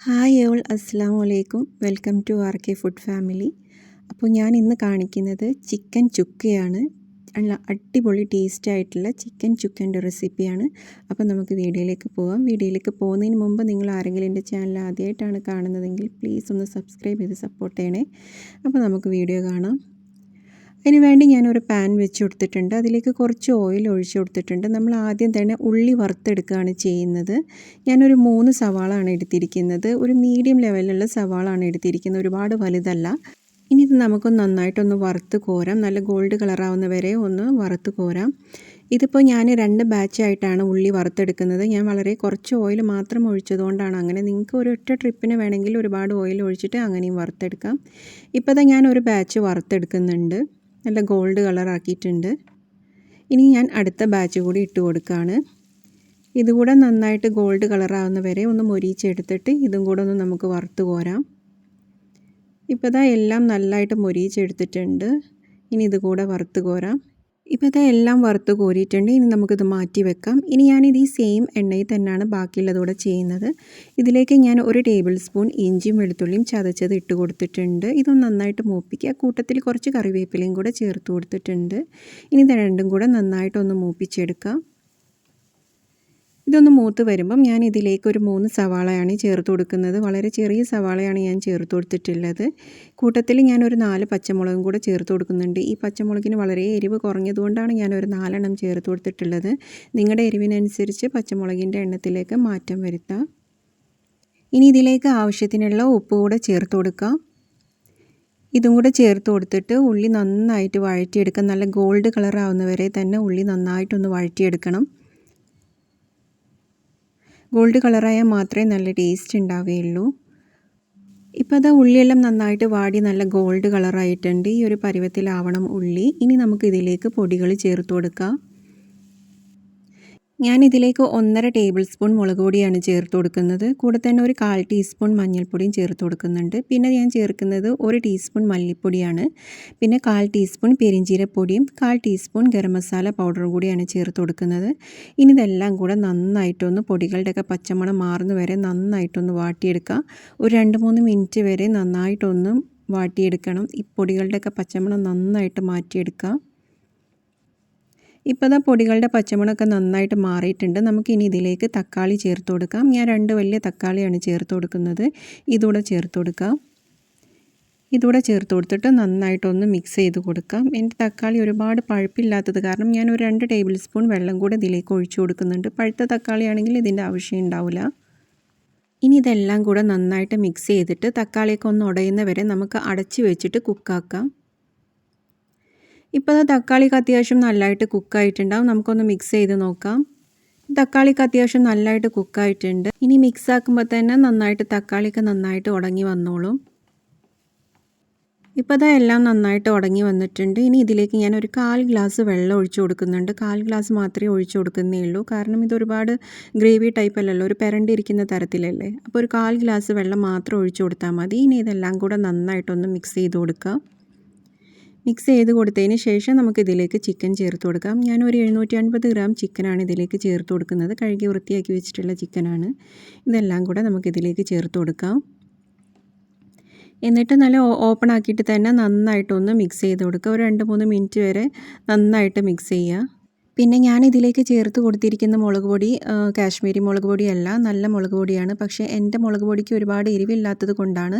Hi all അസ്സാം വലൈക്കും welcome to R K food family. അപ്പോൾ ഞാൻ ഇന്ന് കാണിക്കുന്നത് ചിക്കൻ ചുക്കയാണ്. നല്ല അടിപൊളി ടേസ്റ്റ് ആയിട്ടുള്ള ചിക്കൻ ചുക്കൻ്റെ റെസിപ്പിയാണ്. അപ്പോൾ നമുക്ക് വീഡിയോയിലേക്ക് പോകാം. വീഡിയോയിലേക്ക് പോകുന്നതിന് മുമ്പ് നിങ്ങൾ ആരെങ്കിലും എൻ്റെ ചാനൽ ആദ്യമായിട്ടാണ് കാണുന്നതെങ്കിൽ പ്ലീസ് ഒന്ന് സബ്സ്ക്രൈബ് ചെയ്ത് സപ്പോർട്ട് ചെയ്യണേ. അപ്പോൾ നമുക്ക് വീഡിയോ കാണാം. അതിന് വേണ്ടി ഞാനൊരു പാൻ വെച്ച് കൊടുത്തിട്ടുണ്ട്. അതിലേക്ക് കുറച്ച് ഓയിൽ ഒഴിച്ച് കൊടുത്തിട്ടുണ്ട്. നമ്മൾ ആദ്യം തന്നെ ഉള്ളി വറുത്തെടുക്കുകയാണ് ചെയ്യുന്നത്. ഞാനൊരു 3 സവാളാണ് എടുത്തിരിക്കുന്നത്. ഒരു മീഡിയം ലെവലിലുള്ള സവാളാണ് എടുത്തിരിക്കുന്നത്, ഒരുപാട് വലുതല്ല. ഇനി ഇത് നമുക്കൊന്ന് നന്നായിട്ടൊന്ന് വറുത്ത് കോരാം. നല്ല ഗോൾഡ് കളറാവുന്ന വരെ ഒന്ന് വറുത്ത് കോരാം. ഇതിപ്പോൾ ഞാൻ 2 ബാച്ചായിട്ടാണ് ഉള്ളി വറുത്തെടുക്കുന്നത്. ഞാൻ വളരെ കുറച്ച് ഓയിൽ മാത്രം ഒഴിച്ചതുകൊണ്ടാണ് അങ്ങനെ. നിങ്ങൾക്ക് ഒരൊറ്റ ട്രിപ്പിന് വേണമെങ്കിൽ ഒരുപാട് ഓയിൽ ഒഴിച്ചിട്ട് അങ്ങനെയും വറുത്തെടുക്കാം. ഇപ്പോൾ ഞാൻ ഒരു ബാച്ച് വറുത്തെടുക്കുന്നുണ്ട്. നല്ല ഗോൾഡ് കളറാക്കിയിട്ടുണ്ട്. ഇനി ഞാൻ അടുത്ത ബാച്ച് കൂടി ഇട്ട് കൊടുക്കുകയാണ്. ഇതുകൂടെ നന്നായിട്ട് ഗോൾഡ് കളറാവുന്ന വരെ ഒന്ന് മൊരിയിച്ചെടുത്തിട്ട് ഇതും കൂടെ ഒന്ന് നമുക്ക് വറുത്ത് കോരാം. ഇപ്പോൾ എല്ലാം നല്ലതായിട്ട് മൊരിയിച്ചെടുത്തിട്ടുണ്ട്. ഇനി ഇതുകൂടെ വറുത്ത് കോരാം. ഇപ്പോൾ എല്ലാം വറുത്ത് കോരിയിട്ടുണ്ട്. ഇനി നമുക്കിത് മാറ്റി വെക്കാം. ഇനി ഞാനിത് ഈ സെയിം എണ്ണയിൽ തന്നെയാണ് ബാക്കിയുള്ളതൂടെ ചെയ്യുന്നത്. ഇതിലേക്ക് ഞാൻ 1 ടേബിൾ സ്പൂൺ ഇഞ്ചിയും വെളുത്തുള്ളിയും ചതച്ചത് ഇട്ട് കൊടുത്തിട്ടുണ്ട്. ഇതൊന്ന് നന്നായിട്ട് മൂപ്പിക്കുക. കൂട്ടത്തിൽ കുറച്ച് കറിവേപ്പിലയും കൂടെ ചേർത്ത് കൊടുത്തിട്ടുണ്ട്. ഇനി ഇത് രണ്ടും കൂടെ നന്നായിട്ടൊന്ന് മൂപ്പിച്ചെടുക്കാം. ഇതൊന്ന് മൂത്ത് വരുമ്പം ഞാൻ ഇതിലേക്ക് ഒരു 3 സവാളയാണ് ചേർത്ത് കൊടുക്കുന്നത്. വളരെ ചെറിയ സവാളയാണ് ഞാൻ ചേർത്ത് കൊടുത്തിട്ടുള്ളത്. കൂട്ടത്തിൽ ഞാനൊരു 4 പച്ചമുളകും കൂടെ ചേർത്ത് കൊടുക്കുന്നുണ്ട്. ഈ പച്ചമുളകിന് വളരെ എരിവ് കുറഞ്ഞതുകൊണ്ടാണ് ഞാനൊരു 4 എണ്ണം ചേർത്ത് കൊടുത്തിട്ടുള്ളത്. നിങ്ങളുടെ എരിവിനനുസരിച്ച് പച്ചമുളകിൻ്റെ എണ്ണത്തിലേക്ക് മാറ്റം വരുത്താം. ഇനി ഇതിലേക്ക് ആവശ്യത്തിനുള്ള ഉപ്പ് കൂടെ ചേർത്ത് കൊടുക്കാം. ഇതും കൂടെ ചേർത്ത് കൊടുത്തിട്ട് ഉള്ളി നന്നായിട്ട് വഴറ്റിയെടുക്കാം. നല്ല ഗോൾഡ് കളറാവുന്ന വരെ തന്നെ ഉള്ളി നന്നായിട്ടൊന്ന് വഴറ്റിയെടുക്കണം. ഗോൾഡ് കളറായാൽ മാത്രമേ നല്ല ടേസ്റ്റ് ഉണ്ടാവുകയുള്ളൂ. ഇപ്പോൾ ഉള്ളിയെല്ലാം നന്നായിട്ട് വാടി നല്ല ഗോൾഡ് കളറായിട്ടുണ്ട്. ഈ ഒരു പരുവത്തിലാവണം ഉള്ളി. ഇനി നമുക്ക് ഇതിലേക്ക് പൊടികൾ ചേർത്ത് കൊടുക്കാം. ഞാനിതിലേക്ക് 1.5 ടേബിൾ സ്പൂൺ മുളക് പൊടിയാണ് ചേർത്ത് കൊടുക്കുന്നത്. കൂടെ തന്നെ ഒരു 1/4 ടീസ്പൂൺ മഞ്ഞൾപ്പൊടിയും ചേർത്ത് കൊടുക്കുന്നുണ്ട്. പിന്നെ ഞാൻ ചേർക്കുന്നത് 1 ടീസ്പൂൺ മല്ലിപ്പൊടിയാണ്. പിന്നെ 1/4 ടീസ്പൂൺ പെരിഞ്ജീരകപ്പൊടിയും 1/4 ടീസ്പൂൺ ഗരം മസാല പൗഡറും കൂടിയാണ് ചേർത്ത് കൊടുക്കുന്നത്. ഇനി ഇതെല്ലാം കൂടെ നന്നായിട്ടൊന്ന് പൊടികളുടെയൊക്കെ പച്ചമണം മാറുന്ന വരെ നന്നായിട്ടൊന്ന് വാട്ടിയെടുക്കാം. ഒരു 2-3 മിനിറ്റ് വരെ നന്നായിട്ടൊന്ന് വാട്ടിയെടുക്കണം. ഈ പൊടികളുടെയൊക്കെ പച്ചമണം നന്നായിട്ട് മാറ്റിയെടുക്കാം. ഇപ്പോൾ പൊടികളുടെ പച്ചമണമൊക്കെ നന്നായിട്ട് മാറിയിട്ടുണ്ട്. നമുക്കിനി ഇതിലേക്ക് തക്കാളി ചേർത്ത് കൊടുക്കാം. ഞാൻ 2 വലിയ തക്കാളിയാണ് ചേർത്ത് കൊടുക്കുന്നത്. ഇതുകൂടെ ചേർത്ത് കൊടുക്കാം. ഇതുകൂടെ ചേർത്ത് കൊടുത്തിട്ട് നന്നായിട്ടൊന്ന് മിക്സ് ചെയ്ത് കൊടുക്കാം. എൻ്റെ തക്കാളി ഒരുപാട് പഴുപ്പില്ലാത്തത് കാരണം ഞാൻ ഒരു 2 ടേബിൾ സ്പൂൺ വെള്ളം കൂടെ ഇതിലേക്ക് ഒഴിച്ചു കൊടുക്കുന്നുണ്ട്. പഴുത്ത തക്കാളിയാണെങ്കിൽ ഇതിൻ്റെ ആവശ്യം ഉണ്ടാവില്ല. ഇനി ഇതെല്ലാം കൂടെ നന്നായിട്ട് മിക്സ് ചെയ്തിട്ട് തക്കാളിയൊക്കെ ഒന്ന് ഉടയുന്ന വരെ നമുക്ക് അടച്ച് വെച്ചിട്ട് കുക്കാക്കാം. ഇപ്പോൾ തക്കാളിക്ക് അത്യാവശ്യം നല്ലതായിട്ട് കുക്കായിട്ടുണ്ടാവും. നമുക്കൊന്ന് മിക്സ് ചെയ്ത് നോക്കാം. തക്കാളിക്ക് അത്യാവശ്യം നല്ലതായിട്ട് കുക്കായിട്ടുണ്ട്. ഇനി മിക്സ് ആക്കുമ്പോൾ തന്നെ നന്നായിട്ട് തക്കാളിക്ക് നന്നായിട്ട് ഉടങ്ങി വന്നോളും. ഇപ്പോൾ എല്ലാം നന്നായിട്ട് ഉടങ്ങി വന്നിട്ടുണ്ട്. ഇനി ഇതിലേക്ക് ഞാൻ ഒരു 1/4 ഗ്ലാസ് വെള്ളം ഒഴിച്ചു കൊടുക്കുന്നുണ്ട്. 1/4 ഗ്ലാസ് മാത്രമേ ഒഴിച്ചു കൊടുക്കുന്നേ ഉള്ളൂ. കാരണം ഇതൊരുപാട് ഗ്രേവി ടൈപ്പ് അല്ലല്ലോ, ഒരു പെരണ്ടിരിക്കുന്ന തരത്തിലല്ലേ. അപ്പോൾ ഒരു 1/4 ഗ്ലാസ് വെള്ളം മാത്രം ഒഴിച്ചു കൊടുത്താൽ മതി. ഇനി ഇതെല്ലാം കൂടെ നന്നായിട്ടൊന്ന് മിക്സ് ചെയ്ത് കൊടുക്കാം. മിക്സ് ചെയ്ത് കൊടുത്തതിന് ശേഷം നമുക്കിതിലേക്ക് ചിക്കൻ ചേർത്ത് കൊടുക്കാം. ഞാനൊരു 750 ഗ്രാം ചിക്കനാണ് ഇതിലേക്ക് ചേർത്ത് കൊടുക്കുന്നത്. കഴുകി വൃത്തിയാക്കി വെച്ചിട്ടുള്ള ചിക്കനാണ്. ഇതെല്ലാം കൂടെ നമുക്കിതിലേക്ക് ചേർത്ത് കൊടുക്കാം. എന്നിട്ട് നല്ല ഓപ്പൺ ആക്കിയിട്ട് തന്നെ നന്നായിട്ടൊന്ന് മിക്സ് ചെയ്ത് കൊടുക്കുക. ഒരു 2-3 മിനിറ്റ് വരെ നന്നായിട്ട് മിക്സ് ചെയ്യുക. പിന്നെ ഞാനിതിലേക്ക് ചേർത്ത് കൊടുത്തിരിക്കുന്ന മുളക് പൊടി കാശ്മീരി മുളക് പൊടിയല്ല, നല്ല മുളക് പൊടിയാണ്. പക്ഷേ എൻ്റെ മുളക് പൊടിക്ക് ഒരുപാട് എരിവില്ലാത്തത് കൊണ്ടാണ്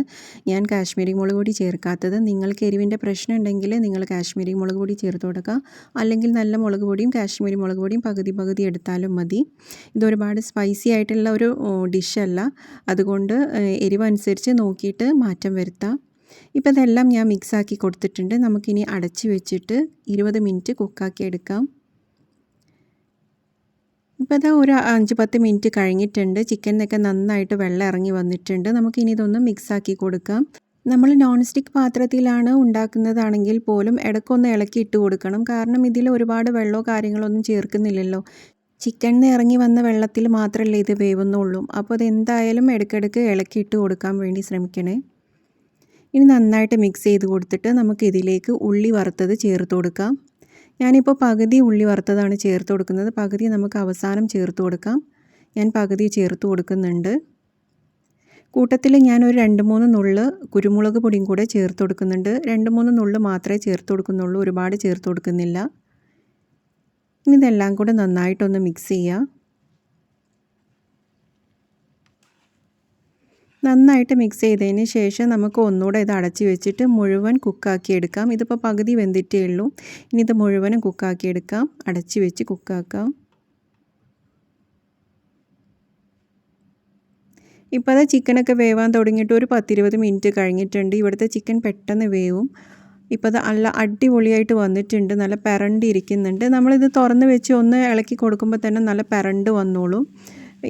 ഞാൻ കാശ്മീരി മുളക് പൊടി ചേർക്കാത്തത്. നിങ്ങൾക്ക് എരിവിൻ്റെ പ്രശ്നം ഉണ്ടെങ്കിൽ നിങ്ങൾ കാശ്മീരി മുളക് പൊടി ചേർത്ത് കൊടുക്കുക. അല്ലെങ്കിൽ നല്ല മുളക് പൊടിയും കാശ്മീരി മുളക് പൊടിയും പകുതി പകുതി എടുത്താലും മതി. ഇതൊരുപാട് സ്പൈസി ആയിട്ടുള്ള ഒരു ഡിഷല്ല, അതുകൊണ്ട് എരിവ് അനുസരിച്ച് നോക്കിയിട്ട് മാറ്റം വരുത്താം. ഇപ്പോൾ ഇതെല്ലാം ഞാൻ മിക്സാക്കി കൊടുത്തിട്ടുണ്ട്. നമുക്കിനി അടച്ച് വെച്ചിട്ട് 20 മിനിറ്റ് കുക്കാക്കി എടുക്കാം. ഇപ്പോൾ ഒരു 5-10 മിനിറ്റ് കഴിഞ്ഞിട്ടുണ്ട്. ചിക്കനൊക്കെ നന്നായിട്ട് വെള്ളം ഇറങ്ങി വന്നിട്ടുണ്ട്. നമുക്കിനി ഇതൊന്ന് മിക്സാക്കി കൊടുക്കാം. നമ്മൾ നോൺ സ്റ്റിക്ക് പാത്രത്തിലാണ് ഉണ്ടാക്കുന്നതാണെങ്കിൽ പോലും ഇടയ്ക്കൊന്ന് ഇളക്കി ഇട്ട് കൊടുക്കണം. കാരണം ഇതിൽ ഒരുപാട് വെള്ളമോ കാര്യങ്ങളൊന്നും ചേർക്കുന്നില്ലല്ലോ. ചിക്കനിൽ നിന്ന് ഇറങ്ങി വന്ന വെള്ളത്തിൽ മാത്രമല്ലേ ഇത് വേവുന്നുള്ളൂ. അപ്പോൾ അതെന്തായാലും ഇടയ്ക്കിടയ്ക്ക് ഇളക്കി ഇട്ട് കൊടുക്കാൻ വേണ്ടി ശ്രമിക്കണേ. ഇനി നന്നായിട്ട് മിക്സ് ചെയ്ത് കൊടുത്തിട്ട് നമുക്കിതിലേക്ക് ഉള്ളി വറുത്തത് ചേർത്ത് കൊടുക്കാം. ഞാനിപ്പോൾ പകുതി ഉള്ളി വറുത്തതാണ് ചേർത്ത് കൊടുക്കുന്നത്. പകുതി നമുക്ക് അവസാനം ചേർത്ത് കൊടുക്കാം. ഞാൻ പകുതി ചേർത്ത് കൊടുക്കുന്നുണ്ട്. കൂട്ടത്തിൽ ഞാനൊരു 2-3 നുള്ള് കുരുമുളക് പൊടിയും കൂടെ ചേർത്ത് കൊടുക്കുന്നുണ്ട്. 2-3 നുള്ള് മാത്രമേ ചേർത്ത് കൊടുക്കുന്നുള്ളൂ, ഒരുപാട് ചേർത്ത് കൊടുക്കുന്നില്ല. ഇനി ഇതെല്ലാം കൂടെ നന്നായിട്ടൊന്ന് മിക്സ് ചെയ്യുക. നന്നായിട്ട് മിക്സ് ചെയ്തതിന് ശേഷം നമുക്ക് ഒന്നുകൂടെ ഇത് അടച്ച് വെച്ചിട്ട് മുഴുവൻ കുക്കാക്കി എടുക്കാം. ഇതിപ്പോൾ പകുതി വെന്തിട്ടേ ഉള്ളൂ. ഇനി ഇത് മുഴുവനും കുക്കാക്കി എടുക്കാം. അടച്ച് വെച്ച് കുക്കാക്കാം. ഇപ്പോൾ അത് ചിക്കനൊക്കെ വേവാൻ തുടങ്ങിയിട്ട് ഒരു 10-20 മിനിറ്റ് കഴിഞ്ഞിട്ടുണ്ട്. ഇവിടുത്തെ ചിക്കൻ പെട്ടെന്ന് വേവും. ഇപ്പോൾ അത് നല്ല അടിപൊളിയായിട്ട് വന്നിട്ടുണ്ട്. നല്ല പെരണ്ടിരിക്കുന്നുണ്ട്. നമ്മളിത് തുറന്ന് വെച്ച് ഒന്ന് ഇളക്കി കൊടുക്കുമ്പോൾ തന്നെ നല്ല പെരണ്ട് വന്നോളും.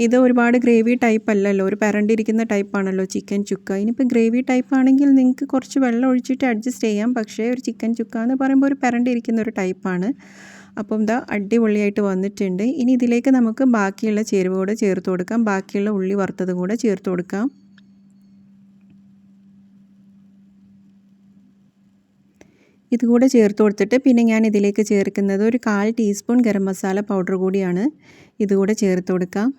ഇത് ഒരുപാട് ഗ്രേവി ടൈപ്പ് അല്ലല്ലോ, ഒരു പെരണ്ടിരിക്കുന്ന ടൈപ്പാണല്ലോ ചിക്കൻ ചുക്ക. ഇനിയിപ്പോൾ ഗ്രേവി ടൈപ്പ് ആണെങ്കിൽ നിങ്ങൾക്ക് കുറച്ച് വെള്ളം ഒഴിച്ചിട്ട് അഡ്ജസ്റ്റ് ചെയ്യാം. പക്ഷേ ഒരു ചിക്കൻ ചുക്ക എന്ന് പറയുമ്പോൾ ഒരു പെരണ്ടിരിക്കുന്ന ഒരു ടൈപ്പാണ്. അപ്പം ഇതാ അടിപൊളിയായിട്ട് വന്നിട്ടുണ്ട്. ഇനി ഇതിലേക്ക് നമുക്ക് ബാക്കിയുള്ള ചേരുവ കൂടെ ചേർത്ത് കൊടുക്കാം. ബാക്കിയുള്ള ഉള്ളി വറുത്തത് കൂടെ ചേർത്ത് കൊടുക്കാം. ഇതുകൂടെ ചേർത്ത് കൊടുത്തിട്ട് പിന്നെ ഞാൻ ഇതിലേക്ക് ചേർക്കുന്നത് ഒരു 1/4 ടീസ്പൂൺ ഗരം മസാല പൗഡർ കൂടിയാണ്. ഇതുകൂടെ ചേർത്ത് കൊടുക്കാം.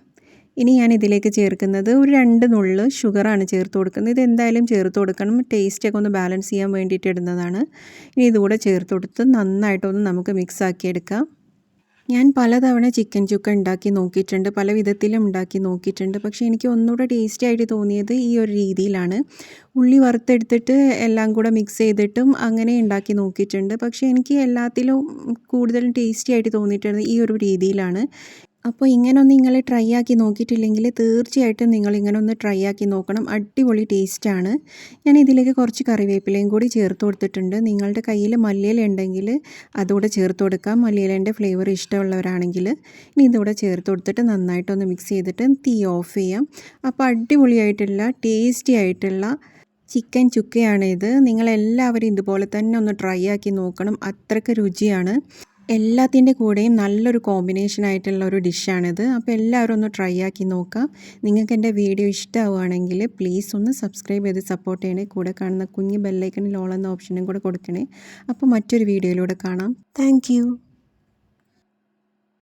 ഇനി ഞാൻ ഇതിലേക്ക് ചേർക്കുന്നത് ഒരു 2 നുള്ള് ഷുഗറാണ് ചേർത്ത് കൊടുക്കുന്നത്. ഇത് എന്തായാലും ചേർത്ത് കൊടുക്കണം, ടേസ്റ്റൊക്കെ ഒന്ന് ബാലൻസ് ചെയ്യാൻ വേണ്ടിയിട്ട് ഇടുന്നതാണ്. ഇനി ഇതുകൂടെ ചേർത്ത് കൊടുത്ത് നന്നായിട്ടൊന്ന് നമുക്ക് മിക്സ് ആക്കിയെടുക്കാം. ഞാൻ പലതവണ ചിക്കൻ ചുക്ക ഉണ്ടാക്കി നോക്കിയിട്ടുണ്ട്, പല വിധത്തിലും ഉണ്ടാക്കി നോക്കിയിട്ടുണ്ട്. പക്ഷേ എനിക്ക് ഒന്നുകൂടെ ടേസ്റ്റി ആയിട്ട് തോന്നിയത് ഈ ഒരു രീതിയിലാണ്. ഉള്ളി വറുത്തെടുത്തിട്ട് എല്ലാം കൂടെ മിക്സ് ചെയ്തിട്ടും അങ്ങനെ ഉണ്ടാക്കി നോക്കിയിട്ടുണ്ട്. പക്ഷേ എനിക്ക് എല്ലാത്തിലും കൂടുതലും ടേസ്റ്റി ആയിട്ട് തോന്നിയിട്ടുള്ളത് ഈ ഒരു രീതിയിലാണ്. അപ്പോൾ ഇങ്ങനൊന്ന് നിങ്ങൾ ട്രൈ ആക്കി നോക്കിയിട്ടില്ലെങ്കിൽ തീർച്ചയായിട്ടും നിങ്ങളിങ്ങനെ ഒന്ന് ട്രൈ ആക്കി നോക്കണം. അടിപൊളി ടേസ്റ്റാണ്. ഞാൻ ഇതിലേക്ക് കുറച്ച് കറിവേപ്പിലയും കൂടി ചേർത്ത് കൊടുത്തിട്ടുണ്ട്. നിങ്ങളുടെ കയ്യിൽ മല്ലിയില ഉണ്ടെങ്കിൽ അതുകൂടെ ചേർത്ത് കൊടുക്കാം, മല്ലിയിലേൻ്റെ ഫ്ലേവർ ഇഷ്ടമുള്ളവരാണെങ്കിൽ. ഇനി ഇതുകൂടെ ചേർത്ത് കൊടുത്തിട്ട് നന്നായിട്ടൊന്ന് മിക്സ് ചെയ്തിട്ട് തീ ഓഫ് ചെയ്യാം. അപ്പോൾ അടിപൊളിയായിട്ടുള്ള ടേസ്റ്റി ആയിട്ടുള്ള ചിക്കൻ ചുക്കയാണിത്. നിങ്ങളെല്ലാവരും ഇതുപോലെ തന്നെ ഒന്ന് ട്രൈ ആക്കി നോക്കണം. അത്രയ്ക്ക് രുചിയാണ്. എല്ലാത്തിൻ്റെ കൂടെയും നല്ലൊരു കോമ്പിനേഷൻ ആയിട്ടുള്ള ഒരു ഡിഷാണിത്. അപ്പോൾ എല്ലാവരും ഒന്ന് ട്രൈ ആക്കി നോക്കാം. നിങ്ങൾക്ക് എൻ്റെ വീഡിയോ ഇഷ്ടമാവുകയാണെങ്കിൽ പ്ലീസ് ഒന്ന് സബ്സ്ക്രൈബ് ചെയ്ത് സപ്പോർട്ട് ചെയ്യണേ. കൂടെ കാണുന്ന കുഞ്ഞ് ബെല്ലൈക്കണിൽ ഓൾ എന്ന ഓപ്ഷനും കൂടെ കൊടുക്കണേ. അപ്പോൾ മറ്റൊരു വീഡിയോയിലൂടെ കാണാം. താങ്ക്